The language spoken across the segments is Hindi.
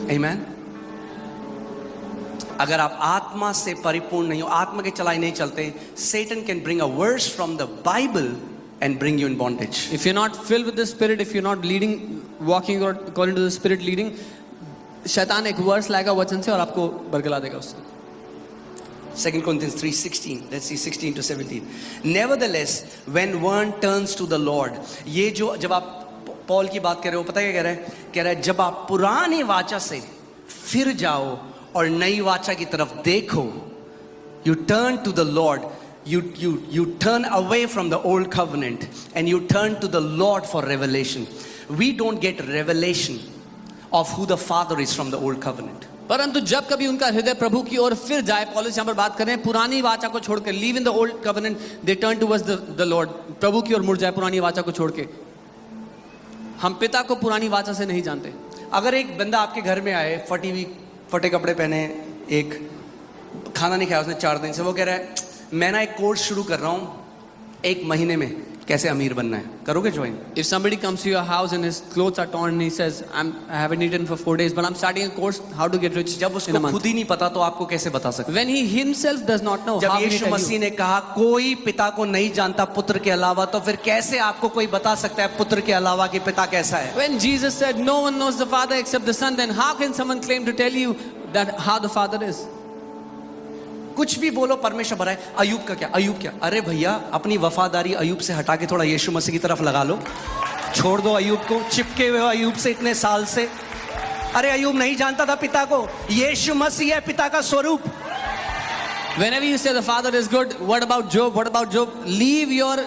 Amen. अगर आप आत्मा से परिपूर्ण नहीं हो, आत्मा के चलाई नहीं चलते, Satan can bring a verse from the Bible and bring you in bondage. If you're not filled with the Spirit, if you're not leading, walking according to the Spirit leading, शैतान एक वर्स लाएगा वचन से और आपको बरगला देगा उससे. 2 Corinthians 3:16. Let's see 16 to 17. Nevertheless, when one turns to the Lord, ये जो जब आप पॉल की बात कर रहे हो, पता है क्या कह रहा है? कह रहा है जब आप पुरानी वाचा से फिर जाओ और नई वाचा की तरफ देखो, you turn to the Lord, you turn away from the old covenant and you turn to the Lord for revelation. We don't get revelation of who the Father is from the old covenant. परंतु जब कभी उनका हृदय प्रभु की ओर फिर जाए, पौलुस यहाँ पर बात कर रहे हैं पुरानी वाचा को छोड़कर, leave in the old covenant, they turn towards the Lord, प्रभु की ओर मुड़ जाए पुरानी वाचा को छोड़ के. हम पिता को पुरानी वाचा से नहीं जानते. अगर एक बंदा आपके घर में आए, फटे कपड़े पहने, एक खाना नहीं खाया उसने 4 दिन से, वो कह रहा है मैं ना एक कोर्स शुरू कर रहा हूँ 1 महीने में कैसे अमीर बनना है, करोगे join? If somebody comes to your house and his clothes are torn and he says I haven't eaten for 4 days but I'm starting a course how to get rich जब उसको खुद ही नहीं पता तो आपको कैसे बता सकते? When he himself does not know, जब how can he Yeshu tell Masih you? ने कहा कोई पिता को नहीं जानता पुत्र के अलावा, तो फिर कैसे आपको कोई बता सकता है पुत्र के अलावा कि पिता कैसा है? When Jesus said no one knows the Father except the Son, then how can someone claim to tell you that how the Father is? कुछ भी बोलो परमेश्वर भरा है. अयूब का क्या? अयूब क्या? अरे भैया अपनी वफादारी अयूब से हटा के थोड़ा यीशु मसीह की तरफ लगा लो. छोड़ दो अयूब को, चिपके हुए हो अयूब से इतने साल से. अरे अयूब नहीं जानता था पिता को, यीशु मसीह है पिता का स्वरूप. Whenever you say the Father is good, what about Job? What about Job? Leave your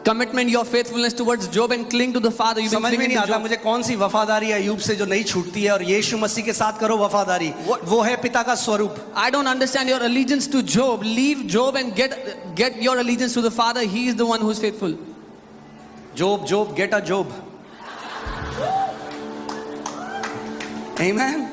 commitment, your faithfulness towards Job and cling to the Father. You've been समझ में clinging नहीं to आता Job. मुझे कौन सी वफादारी अयूब से जो नहीं छूटती है, और यीशु मसीह के साथ करो वफादारी, वो है पिता का स्वरूप. I don't understand your allegiance to Job. Leave Job and get your allegiance to the Father. He is the one who is faithful. Job, get a Job. Amen.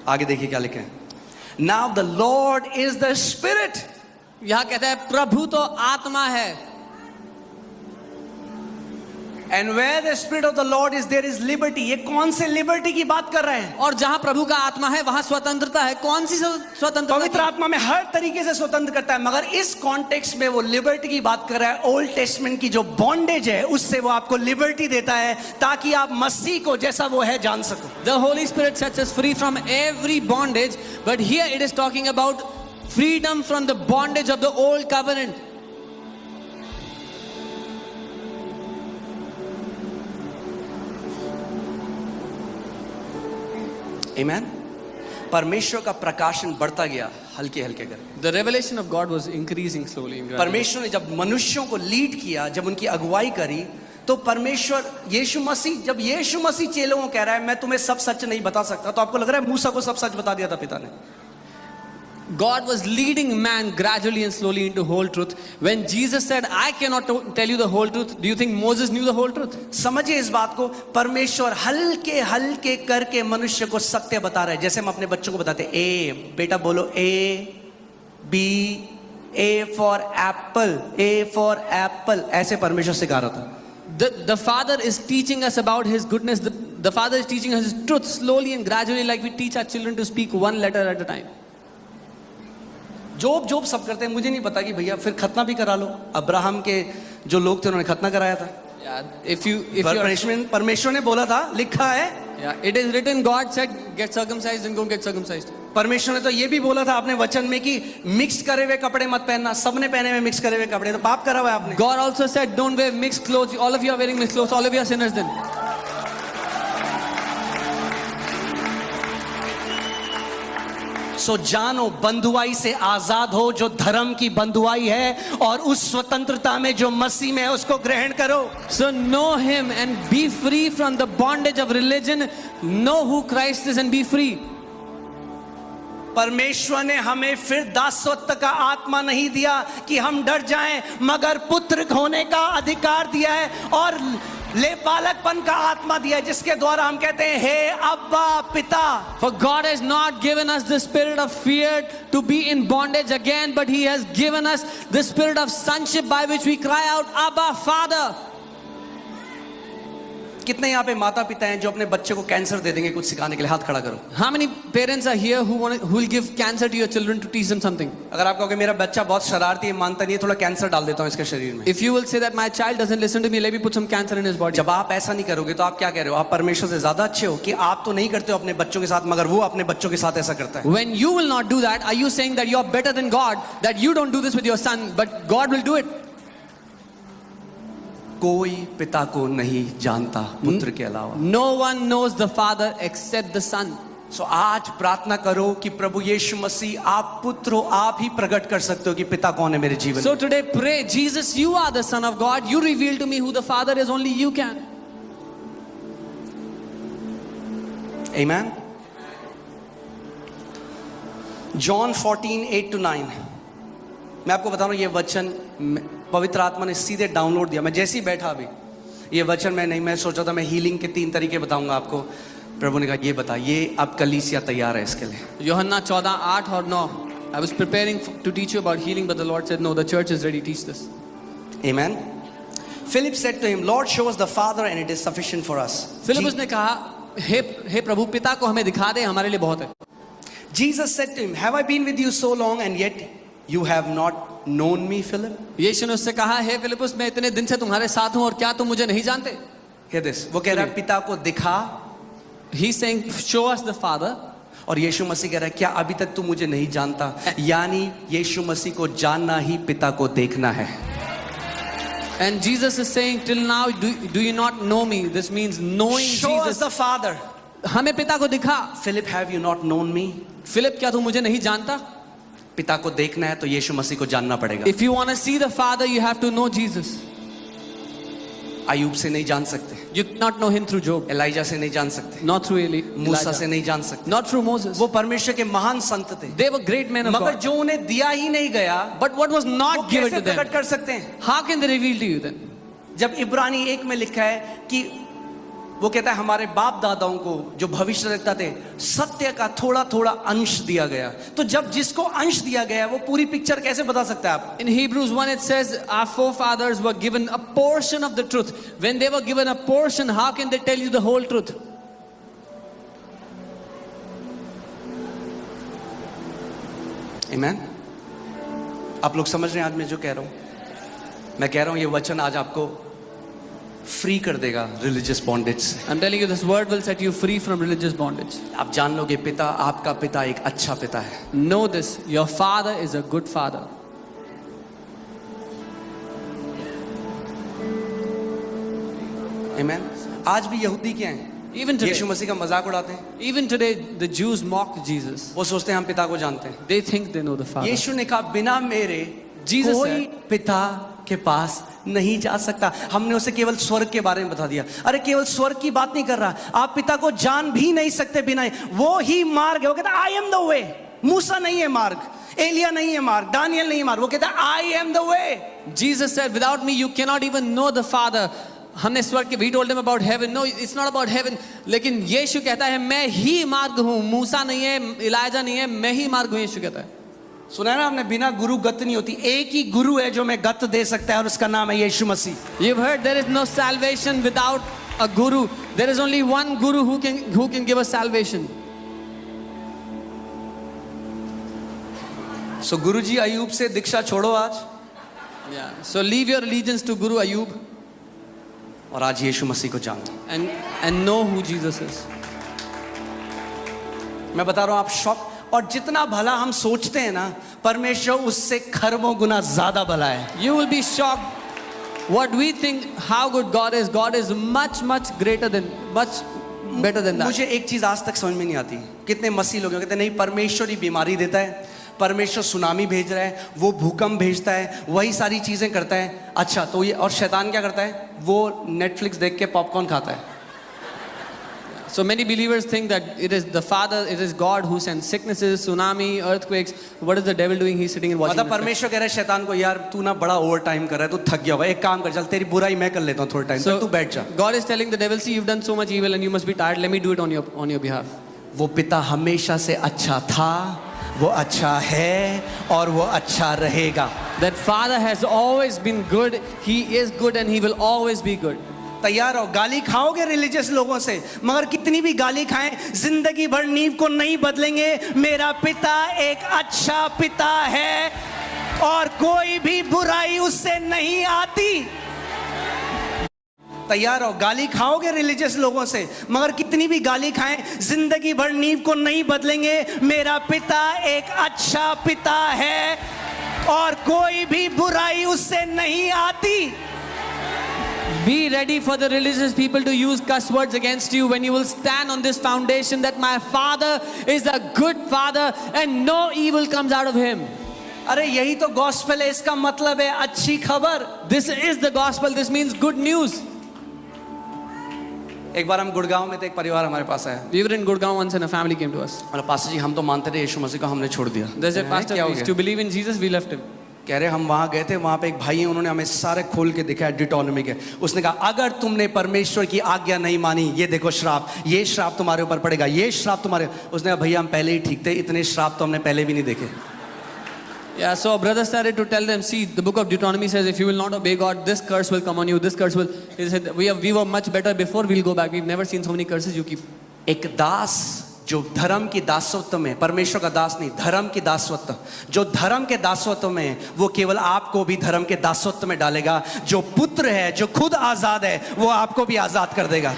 आगे देखिए क्या लिखे हैं. Now the Lord is the Spirit. यहाँ कहता है प्रभु तो आत्मा है. And where the Spirit of the Lord is, there is liberty. ये कौन से लिबर्टी की बात कर रहे हैं? और जहां प्रभु का आत्मा है वहां स्वतंत्रता है. कौन सी स्वतंत्रता? पवित्र आत्मा में हर तरीके से स्वतंत्र करता है, मगर इस कॉन्टेक्स्ट में वो लिबर्टी की बात कर रहा है. ओल्ड टेस्टमेंट की जो बॉन्डेज है उससे वो आपको लिबर्टी देता है ताकि आप मसीह को जैसा वो है जान सको. The Holy Spirit sets us free from every bondage, but here it is talking about freedom from the bondage of the old covenant. Amen. परमेश्वर का प्रकाशन बढ़ता गया हल्के हल्के करके. The revelation of God was increasing slowly and gradually. परमेश्वर ने जब मनुष्यों को लीड किया, जब उनकी अगुवाई करी, तो परमेश्वर यीशु मसीह, जब यीशु मसीह चेलों को कह रहा है मैं तुम्हें सब सच नहीं बता सकता, तो आपको लग रहा है मूसा को सब सच बता दिया था पिता ने? God was leading man gradually and slowly into whole truth. When Jesus said, I cannot tell you the whole truth, do you think Moses knew the whole truth? समझिए इस बात को, परमेश्वर हल्के हल्के करके मनुष्य को सत्य बता रहा है. जैसे हम अपने बच्चों को बताते हैं, ए बेटा बोलो A B, A for apple, A for apple, ऐसे परमेश्वर सिखा रहा था. The Father is teaching us about His goodness. The Father is teaching us His truth slowly and gradually, like we teach our children to speak one letter at a time. जोब सब करते हैं, मुझे नहीं पता कि भैया फिर खतना भी करा लो. अब्राहम के जो लोग थे उन्होंने खतना कराया था. परमेश्वर ने बोला था, लिखा है. It is written, God said, get circumcised and go get circumcised. परमेश्वर ने तो ये भी बोला था अपने वचन में कि मिक्स करे हुए कपड़े मत पहनना. सबने पहने हुए मिक्स करे हुए कपड़े, तो पाप करा हुआ है आपने. God also said, don't wear mixed clothes. All of you are wearing mixed clothes. All of you are sinners then. सो जानो, बंधुआई से आजाद हो जो धर्म की बंधुआई है, और उस स्वतंत्रता में जो मसीह में है उसको ग्रहण करो. So know Him and be free from the bondage of religion. Know who Christ is and be free. परमेश्वर ने हमें फिर दासत्व का आत्मा नहीं दिया कि हम डर जाएं, मगर पुत्र होने का अधिकार दिया है, और ले बालकपन का आत्मा दिया है, जिसके द्वारा हम कहते हैं हे अब्बा पिता. For God has not given us the spirit of fear to be in bondage again, but He has given us the spirit of sonship by which we cry out, Abba, Father. कितने यहाँ पे माता पिता हैं जो अपने बच्चे को कैंसर दे देंगे कुछ सिखाने के लिए? हाथ खड़ा करो। How many parents are here who will give cancer to your children to teach them something? अगर आप कहोगे मेरा बच्चा बहुत शरारती है, मानता नहीं है, थोड़ा कैंसर डाल देता हूँ इसके शरीर में। If you will say that my child doesn't listen to me, let me put some cancer in his body. जब आप ऐसा नहीं करोगे तो आप क्या कह रहे हो? आप परमेश्वर से ज्यादा अच्छे हो कि आप तो नहीं करते हो अपने बच्चों के साथ, मगर वो अपने बच्चों के साथ ऐसा करता है। When you will not do that, are you saying that you are better than God, that you don't do this with your son, but God will do it? कोई पिता को नहीं जानता पुत्र के अलावा। No one knows the Father except the Son. सो आज प्रार्थना करो कि प्रभु यीशु मसीह, आप पुत्र हो, आप ही प्रकट कर सकते हो कि पिता कौन है मेरे जीवन में। So today pray, Jesus, you are the Son of God. You reveal to me who the Father is. Only you can. Amen. John 14:8-9। मैं आपको बता रहा हूँ ये वचन पवित्र आत्मा ने सीधे डाउनलोड दिया। मैं जैसे ही बैठा अभी ये वचन मैं सोचा था मैं हीलिंग के 3 तरीके बताऊंगा आपको। प्रभु ने कहा ये बता, ये अब कलीसिया तैयार है इसके लिए। यूहन्ना 14:8 और 9। I was preparing to teach you about healing, but the Lord said, no, the church is ready. Teach this. Amen. Philip said to him, Lord, show us the Father and it is sufficient for us. फिलिप्पुस ने कहा, हे प्रभु, पिता को हमें दिखा दे, हमारे लिए बहुत है। Jesus said to him, have I been with you so long and yet you have not known me, Philip? यीशु ने उससे कहा, हे फिलिप्पुस, मैं इतने दिन से तुम्हारे साथ हूं और क्या तुम मुझे नहीं जानते? Hear this. वो कह रहा है पिता को दिखा। He's saying, show us the Father. और यीशु मसीह कह रहा है क्या अभी तक तू मुझे नहीं जानता? यानी यीशु मसीह को जानना ही पिता को देखना है। And Jesus is saying, till now, do you not know me? This means knowing Show us Jesus. the Father. हमें पिता को दिखा। Philip, have you not known me? Philip, क्या तू मुझे नहीं जानता? पिता को देखना है तो यीशु मसीह को जानना पड़ेगा। If you want to see the Father, you have to know Jesus. Ayub से नहीं जान सकते, You cannot know him through Job, Elijah से नहीं जान सकते, not through मूसा से Elijah, नहीं जान सकते। not through Moses. वो परमेश्वर के महान संत थे, They were great men of मगर God. जो उन्हें दिया ही नहीं गया But what was वो not given कैसे to them, प्रकट कर सकते हैं? how can they reveal to you then? जब इब्रानी 1 में लिखा है कि वो कहता है हमारे बाप दादाओं को जो भविष्य देखता थे सत्य का थोड़ा थोड़ा अंश दिया गया, तो जब जिसको अंश दिया गया वो पूरी पिक्चर कैसे बता सकता है आप? In Hebrews 1 it says our forefathers were given a portion of the truth. When they were given a portion, how can they tell you the whole truth? Amen? आप लोग समझ रहे हैं आज मैं जो कह रहा हूं? मैं कह रहा हूं ये वचन आज आपको फ्री कर देगा रिलीजियस बॉन्डेज से। I'm telling you, this word will set you free from religious bondage. आप जान लोगे पिता, आपका पिता एक अच्छा पिता है। Know this, your father is a good father. Amen? आज भी यहूदी क्या हैं? Even today, यीशु मसीह का मजाक उड़ाते हैं। even today, the Jews mocked Jesus. वो सोचते हैं हम पिता को जानते हैं। They think they know the Father. यीशु ने कहा बिना मेरे Jesus कोई said- पिता के पास नहीं जा सकता। हमने उसे केवल स्वर्ग के बारे में बता दिया। अरे केवल स्वर्ग की बात नहीं कर रहा, आप पिता को जान भी नहीं सकते बिना, वो ही मार्ग है। वो कहता आई एम द वे। मूसा नहीं है मार्ग, एलिया नहीं है मार्ग, दानियल नहीं है मार्ग, वो कहता I am the way. Jesus said, without me, you cannot even know the Father. हमने स्वर्ग के, we told him about heaven. No, it's not about heaven. लेकिन यीशु कहता है मैं ही मार्ग हूँ। मूसा नहीं है, इलाइजा नहीं है, मैं ही मार्ग हूँ। यीशु कहता है। सुना है ना आपने, बिना गुरु गत नहीं होती। एक ही गुरु है जो मैं गत दे सकता है और उसका नाम है यीशु मसीह। You've heard there is no salvation without a guru. There is only one guru who can give us salvation. सो गुरुजी अयूब से दीक्षा छोड़ो आज, Yeah. So leave your allegiance to Guru Ayub और आज यीशु मसीह को जानो। and know who Jesus is. मैं बता रहा हूं आप शॉक, और जितना भला हम सोचते हैं ना, परमेश्वर उससे खरबों गुना ज्यादा भला है। You will be shocked. What we think how good God is much greater than, much better than that. मुझे एक चीज आज तक समझ में नहीं आती, कितने मसीह लोग कहते हैं नहीं परमेश्वर ही बीमारी देता है, परमेश्वर सुनामी भेज रहा है, वो भूकंप भेजता है, वही सारी चीजें करता है। अच्छा तो ये, और शैतान क्या करता है? वो नेटफ्लिक्स देख के पॉपकॉर्न खाता है। So many believers think that it is the Father, it is God who sends sicknesses, tsunami, earthquakes. What is the devil doing? He's sitting and watching. मतलब परमेश्वर कह रहा है शैतान को, यार तू ना बड़ा ओवर टाइम कर रहा है, तू थक गया हुआ है, एक काम कर, चल तेरी बुराई मैं कर लेता हूँ थोड़े टाइम तक, तू बैठ जा। God is telling the devil, see, you've done so much evil and you must be tired. Let me do it on your behalf. वो पिता हमेशा से अच्छा था, वो अच्छा है और वो अच्छा रहेगा। That Father has always been good. He is good and He will always be good. तैयार हो, गाली खाओगे रिलीजियस लोगों से, मगर कितनी भी गाली खाएं, जिंदगी भर नींव को नहीं बदलेंगे। मेरा पिता एक अच्छा पिता है और कोई भी बुराई उससे नहीं आती। तैयार हो, गाली खाओगे रिलीजियस लोगों से, मगर कितनी भी गाली खाएं, जिंदगी भर नींव को नहीं बदलेंगे। मेरा पिता एक अच्छा पिता है और कोई भी बुराई उससे नहीं आती। Be ready for the religious people to use cuss words against you when you will stand on this foundation that my father is a good father and no evil comes out of him. अरे यही तो गॉस्पेल है, इसका मतलब है अच्छी खबर। This is the gospel. This means good news. एक बार हम गुड़गांव में थे, एक परिवार हमारे पास आया। We were in Gurgaon once and a family came to us. मतलब पास्टर जी हम तो मानते थे यीशु मसीह को, हमने छोड़ दिया। They said, Pastor, क्या हो we used गया? to believe in Jesus, we left him. कह रहे हम वहां गए थे, वहां पे एक भाई है, उन्होंने हमें सारे खोल के दिखाया डिटोनॉमी के। उसने कहा अगर तुमने परमेश्वर की आज्ञा नहीं मानी, ये देखो श्राप, ये श्राप तुम्हारे ऊपर पड़ेगा, ये श्राप तुम्हारे। उसने कहा भैया हम पहले ही ठीक थे, इतने श्राप तो हमने पहले भी नहीं देखे। Yeah, so brother started to tell them, see, the book of Deuteronomy says, if you will not obey God, this curse will come on you, this curse will. He said, we were much better before, we'll go back. We've never seen so many curses you keep. एक दास जो धर्म की दासत्व में, परमेश्वर का दास नहीं, धर्म की दासत्व, जो धर्म के दासत्व में, वो केवल आपको भी धर्म के दासत्व में डालेगा। जो पुत्र है, जो खुद आजाद है, वो आपको भी आजाद कर देगा।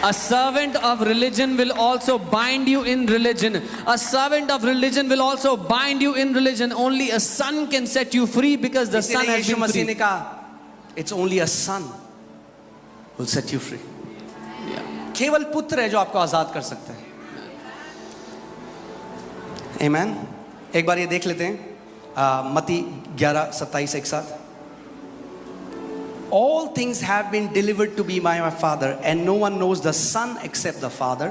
A servant of religion will also bind you in religion. A servant of religion will also bind you in religion. Only a son can set you free because the son has Yeshu been मसीह ने free. कहा it's only a son who will set you free। Yeah. केवल पुत्र है जो आपको आजाद कर सकता है। आमेन। एक बार ये देख लेते हैं मत्ती 11:27 एक साथ। All things have been delivered to me by my Father, and no one knows the Son except the Father,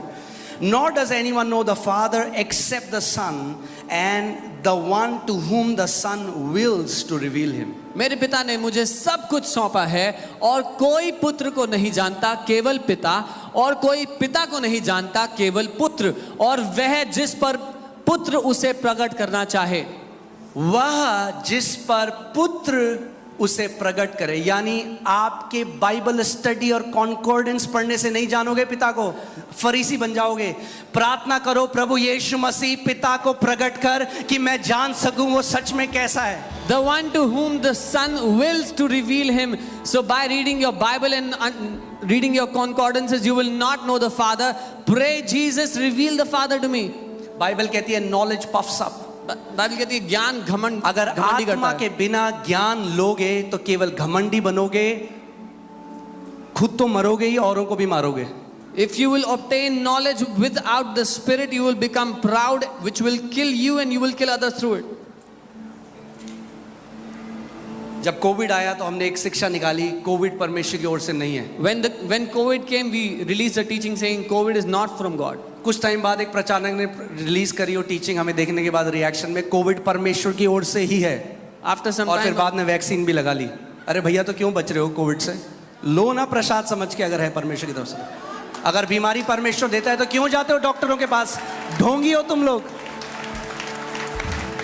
nor does anyone know the Father except the Son, and the one to whom the Son wills to reveal him. मेरे पिता ने मुझे सब कुछ सौंपा है और कोई पुत्र को नहीं जानता केवल पिता, और कोई पिता को नहीं जानता केवल पुत्र, और वह जिस पर पुत्र उसे प्रकट करना चाहे। वह जिस पर पुत्र उसे प्रकट करे। यानी आपके बाइबल स्टडी और कॉन्कॉर्डेंस पढ़ने से नहीं जानोगे पिता को, फरीसी बन जाओगे। प्रार्थना करो, प्रभु यीशु मसीह पिता को प्रकट कर कि मैं जान सकूं वो सच में कैसा है। The one to whom the Son wills to reveal him. So by reading your Bible and reading your concordances, you will not know the Father. Pray, Jesus, reveal the Father to me. Bible कहती है नॉलेज पफ्स अप। बाइबल कहती है ज्ञान घमंड, अगर घमंडी करता आत्मा है। के बिना ज्ञान लोगे तो केवल घमंडी बनोगे, खुद तो मरोगे ही, औरों को भी मारोगे। If you will obtain knowledge without the Spirit, you will become proud, which will kill you and you will kill others through it. जब कोविड आया तो हमने एक शिक्षा निकाली, कोविड परमेश्वर की ओर से नहीं है। When COVID came, we released a teaching saying COVID is not from God. कुछ टाइम बाद एक प्रचारक ने रिलीज करी वो टीचिंग, हमें देखने के बाद रिएक्शन में कोविड परमेश्वर की ओर से ही है। After some और फिर time, बाद में वैक्सीन भी लगा ली। अरे भैया तो क्यों बच रहे हो कोविड से? लो ना प्रसाद समझ के, अगर है परमेश्वर की तरफ से। अगर बीमारी परमेश्वर देता है तो क्यों जाते हो डॉक्टरों के पास? ढोंगी हो तुम लोग।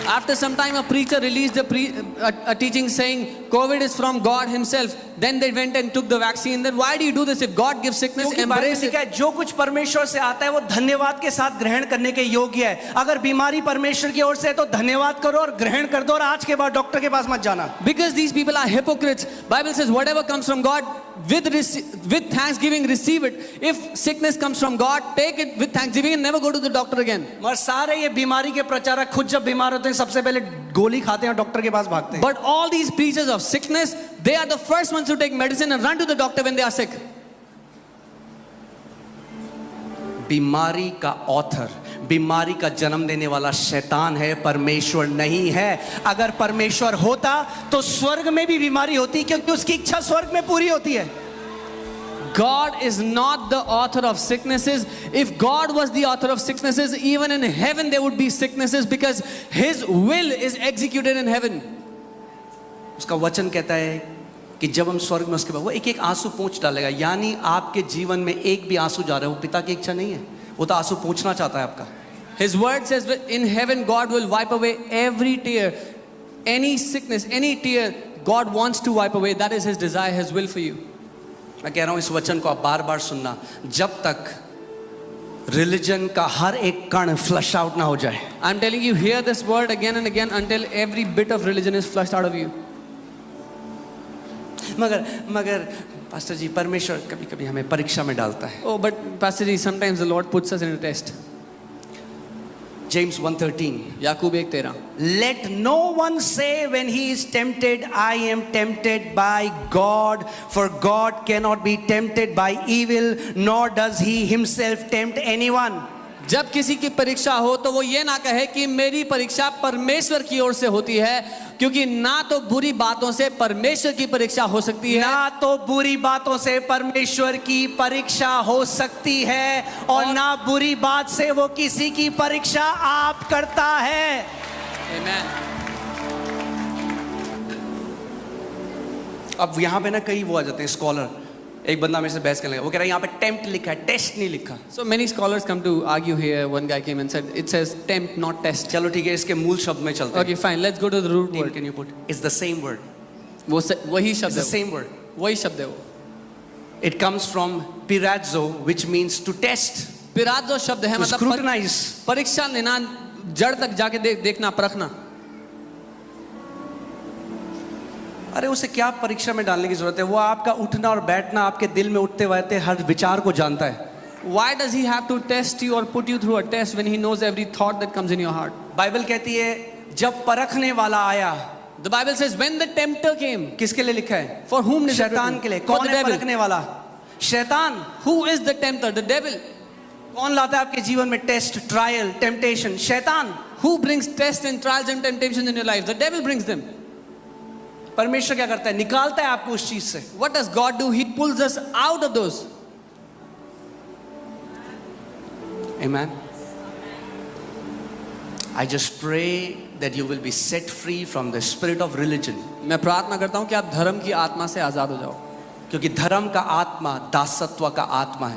after some time, a preacher released a teaching saying COVID is from God Himself. Then they went and took the vaccine. Then why do you do this? If God gives sickness, क्योंकि बाइबल में embrace लिखा it. है जो कुछ परमेश्वर से आता है वो धन्यवाद के साथ ग्रहण करने के योग्य है। अगर बीमारी परमेश्वर की ओर से है तो धन्यवाद करो और ग्रहण कर दो, और आज के बाद डॉक्टर के पास मत जाना। Because these people are hypocrites. Bible says whatever comes from God, with thanksgiving receive it. If sickness comes from God, take it with thanksgiving and never go to the doctor again. मगर सारे ये बीमारी के प्रचारक खुद जब बीमार होते हैं सबसे पहले गोली खाते हैं और डॉक्टर के पास भागते हैं। But all these preachers of sickness, they are the first ones to take medicine and run to the doctor when they are sick. बीमारी का ऑथर, बीमारी का जन्म देने वाला शैतान है, परमेश्वर नहीं है। अगर परमेश्वर होता तो स्वर्ग में भी बीमारी होती, क्योंकि उसकी इच्छा स्वर्ग में पूरी होती है। God is not the author of sicknesses. If God was the author of sicknesses, even in heaven there would be sicknesses because His will is executed in heaven. उसका वचन कहता है कि जब हम स्वर्ग में उसके बाद वो एक एक आंसू पोंछ डालेगा। यानी आपके जीवन में एक भी आंसू जा रहा है वो पिता की इच्छा नहीं है, वो तो आंसू पोंछना चाहता है आपका। His word says that in heaven God will wipe away every tear, any sickness, any tear God wants to wipe away. That is His desire, His will for you. मैं कह रहा हूं इस वचन को आप बार बार सुनना, जब तक रिलीजन का हर एक कण फ्लश आउट ना हो जाए। I'm telling you, hear this word again and again until every bit of religion is flushed out of you. मगर पास्टर जी, परमेश्वर कभी कभी हमें परीक्षा में डालता है। Oh, but Pastor Ji, sometimes the Lord puts us in a test. James 1:13, Yakub 1:13. let no one say when he is tempted, I am tempted by God, for God cannot be tempted by evil, nor does he himself tempt anyone. जब किसी की परीक्षा हो तो वो ये ना कहे कि मेरी परीक्षा परमेश्वर की ओर से होती है, क्योंकि ना तो बुरी बातों से परमेश्वर की परीक्षा हो सकती है, ना तो बुरी बातों से परमेश्वर की परीक्षा हो सकती है, और ना बुरी बात से वो किसी की परीक्षा आप करता है। Amen. अब यहां पे ना कई वो आ जाते हैं स्कॉलर, एक बंदा मेरे से बहस करने लगा, वो कह रहा है यहाँ पे टेम्प्ट लिखा है, टेस्ट नहीं लिखा। So many scholars come to argue here. One guy came and said it says tempt, not test. चलो ठीक है, इसके मूल शब्द में चलते हैं। Okay, fine. Let's go to the root word. Can you put? It's the same word. वही It's शब्द the है, same word. वही शब्द है वो. It comes from pirazo, which means to test, पिराजो शब्द है, to मतलब scrutinize. परीक्षा लेना, जड़ तक जाके देखना, परखना. अरे उसे क्या परीक्षा में डालने की जरूरत है? वो आपका उठना और बैठना, आपके दिल में उठते बैठते हर विचार को जानता है। Why does he have to test you or put you through a test when he knows every thought that comes in your heart? Bible कहती है जब परखने वाला आया, The Bible says when the tempter came, किसके लिए लिखा है? for whom is it शैतान written? के लिए। For कौन the है devil. परखने वाला? शैतान। Who is the tempter? The devil. कौन लाता है आपके जीवन में टेस्ट, ट्रायल, टेम्पटेशन? शैतान। Who brings tests and trials and temptations in your life? The devil brings them. परमेश्वर क्या करता है? निकालता है आपको उस चीज से। What does God do? He pulls us out of those. Amen. I just pray that you will be set free from the spirit of religion. मैं प्रार्थना करता हूँ कि आप धर्म की आत्मा से आजाद हो जाओ, क्योंकि धर्म का आत्मा दासत्व का आत्मा है।